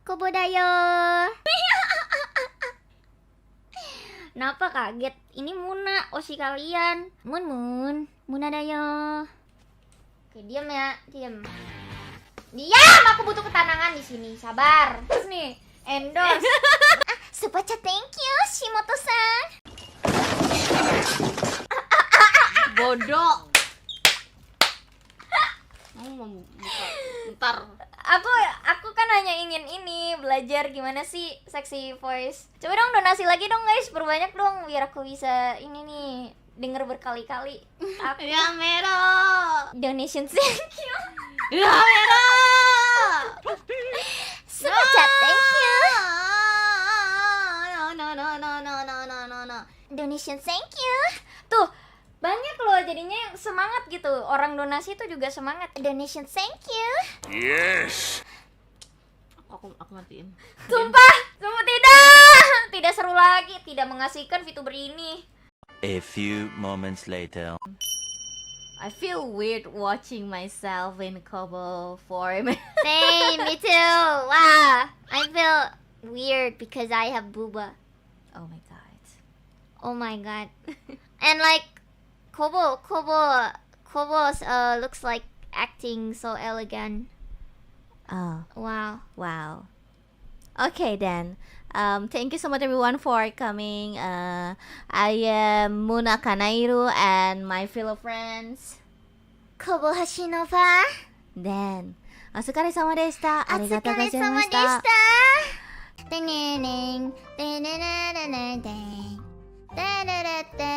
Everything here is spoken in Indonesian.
Kobo dayo. Kenapa kaget? Ini Muna, Oshi kalian. Muna dayo. Oke, diam ya, diam. Diam, aku butuh ketenangan di sini. Sabar. Terus nih, endorse. Super chat, thank you, Shimoto-san. Bodoh. Kamu mau buka ntar. Aku kan hanya ingin belajar gimana sih sexy voice. Coba dong donasi lagi dong guys, perbanyak dong biar aku bisa ini nih denger berkali-kali. Aku Ya Mero. donation thank you. Ya Mero. Super chat thank you. No. Donation thank you. Tuh, banyak loh jadinya semangat gitu. Orang donasi itu juga semangat. Donation thank you. Yes. Aku matiin. Sumpah tidak seru lagi, tidak mengasihkan VTuber ini. A few moments later. I feel weird watching myself in Kobo form. Same, me too. Wow, I feel weird because I have booba. Oh my god. Oh my god. And like Kobo looks like acting so elegant. Oh, Wow. okay then. Thank you so much everyone for coming. I am Muna Kanairu and my fellow friends. Kobo Hashinova. Then, お疲れ様でした。ありがとうございましお疲れ様でしたた。てねねんてねねねねんてんてれれって